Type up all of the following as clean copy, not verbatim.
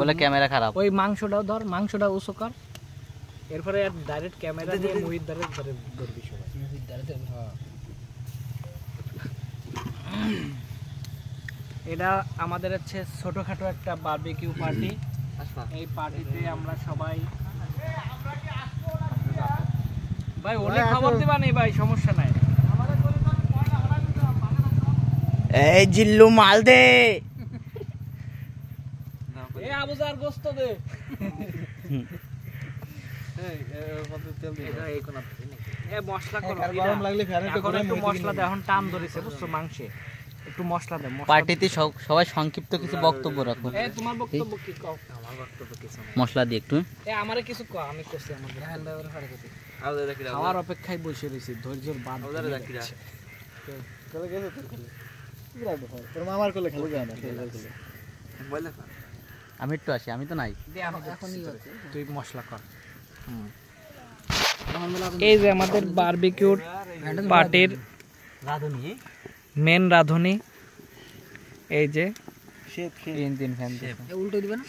বলে ক্যামেরা খারাপ। ওই মাংসটাও ধর, মাংসটা উঁচু কর, এরপরে ডাইরেক্ট ক্যামেরা দিয়ে মুহিত দ্বারে ধরবি সবাই। এটা আমাদের হচ্ছে ছোটখাটো একটা বারবিকিউ পার্টি। এই পার্টিতে আমরা সবাই ভাই ওলে খবর দিবা নেই ভাই, সমস্যা নাই। এই জিল্লু মাল দে, এ আবুজার গোস্ত দে। এ মশলা করো, গরম লাগলে ফ্যানে তো করে একটু মশলা দে, এখন টান ধরেছে বুঝছো মাংসে, একটু মশলা দে। পার্টিতে সবাই সংক্ষিপ্ত কিছু বক্তব্য রাখো। এ তোমার বক্তব্য কি কও? আমার বক্তব্য কিছু না, মশলা দিয়ে একটু। এ আমারে কিছু কও, আমি করছি আমার খাওয়ার অপেক্ষায় বসে রয়েছি, ধৈর্যের বাঁধ ধরে রাখি। চলে গেছে তোর মামার কোলে খেলে যায় না, বলে আমি একটু আসি, আমি তো নাই। তুই মশলা কর। এই যে আমাদের বারবিকিউর পার্টির মেন রাঁধুনি, এই যে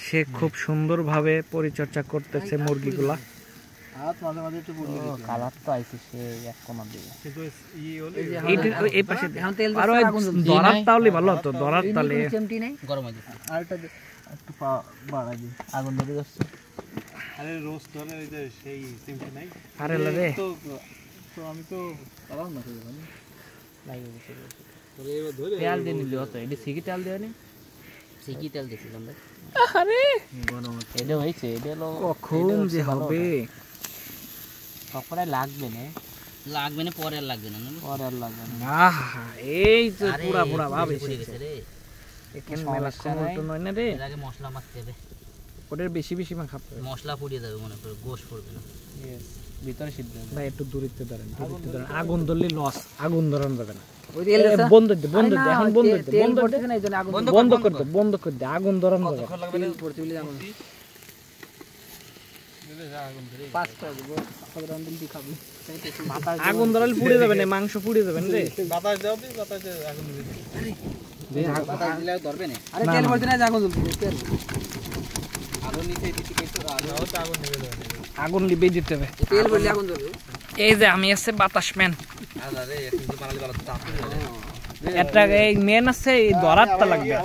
সে খুব সুন্দরভাবে পরিচর্যা করতেছে মুরগিগুলা। কালার তো আইছে সে এক কোণা দিয়ে। এই পাশে আর ওই দরার তালে ভালো হতো, দরার তালে গরম হয়ে যাচ্ছে। আরেকটা একটু বাড়া দি, আগুন ধরে যাচ্ছে। আরে রোস্ট ধরে ওই যে সেই চিমটি নাই। আরে লাগে তো আমি তো পালাম না কই মানে লাগে বসে ধরে এবার ধরে তেল দিয়ে নিলে হতো। এটা সিকি তেল দেয় নি, সিকি তেল দিছিলাম ভাই। আরে গরম এটা হইছে, এটা হলো কখন যে হবে কখনো লাগবে না, লাগবে না পরে আর লাগবে না, পরে আর লাগবে না। আহা এই তো পুরা পুরা ভাব এসে গেছে রে। এখানে মেলা কোনটো নয় না রে, এর আগে মশলা মাখতে হবে, ওটার বেশি বেশি মাখাতে হবে। মশলা পুড়িয়ে যাবে, মনে করে গোশ পড়বে না। यस ভিতরে সিদ্ধ হবে ভাই। একটু দূরত্বে ধরেন, দূরত্বে ধরেন, আগুন ধরলে লস, আগুন ধরান যাবে না। ওই তেল বন্ধ দে, বন্ধ দে, এখন বন্ধ দে, বন্ধ দে না, এইজন্য আগুন বন্ধ কর দে, বন্ধ কর দে, আগুন ধরান যাবে না। তেল পড়তে বলি আগুন দিলে যা আগুন ধরে পাঁচটা দিব, সাধারণ দিন দি খাবি। আগুন ধরালে পুড়ে যাবে না, মাংস পুড়ে যাবে না রে। বাতাস দাও, বাতাসে আগুন দিবি। দে বাতাস দিলে ধরবে না। আরে তেল পড়তে না, আগুন জ্বলবে। তেল আগুন নিচে দিতে কইছো, আগুন নিবে যাবে, আগুন লিবেই দিতে হবে। তেল পড়লে আগুন জ্বলবে। এই যে আমি আছে বাতাসম্যান। আরে এখন তো বানালি ভালো তাপ হবে। এটা এই মেন আছে, এই দরাতটা লাগবে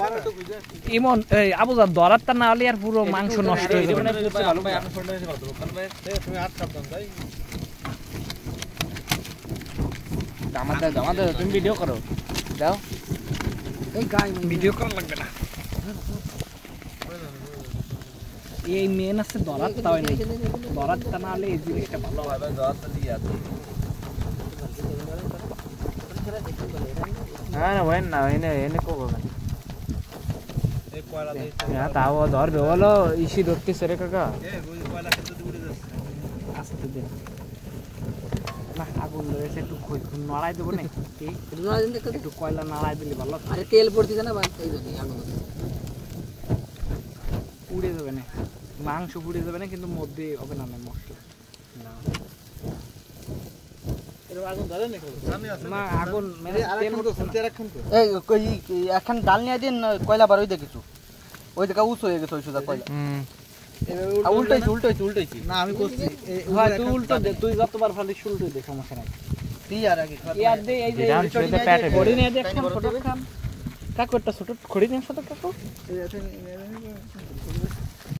ইমন। এই আবুজার দরাতটা না হলে আর পুরো মাংস নষ্ট হয়ে যাবে। ভালো ভাই, আপনি ফোনটা এসে ভালো তো কারণ ভাই তুমি হাত সাবধান ভাই। আমাদের তুমি ভিডিও করো দাও। এই গাই ভিডিও করা লাগবে না, এই মেন আছে দরাতটা হয় না, দরাতটা না হলে এই জিনিসটা ভালো হয়। ভাই দরাতটা দিয়ে আছে না না ভাই না, এনে করবো না। এই কয়লা দিয়ে হ্যাঁ তাও ধরবে বলো, ইসি ধরতেছে রে কাকা। ওই কয়লা খেতে উড়ে যাচ্ছে। আস্তে দে না, আগুন ধরেছে, একটু নড়াই দেবো না, একটু কয়লা নাড়াই দিলে ভালো। আরে তেল পড়তেছে না, বাস এই জন্য আগুন পুড়ে যাবে না, মাংস পুড়ে যাবে না, কিন্তু মধ্যে হবে না মশলা না। আগুন ধরে নাকি? না আগুন মানে তেল শুনতে রাখুন তো। এই এখন ডাল নিয়ে দিন, কয়লা বার হইতে কিছু ওই জায়গা উঁচু হয়ে গেছে, ওই সুদা কয়লা উল্টাইছি। না আমি করছি হয় তুই উল্টো দে, তুই যতবার ফালি উল্টো দে, সমস্যা নাই। তুই আর আগে ইয়ার দে, এই যে খড়ি নিয়ে দে, একখান ছোট খান কাকু, একটা ছোট খড়ি নিয়ে ছোট কাকু।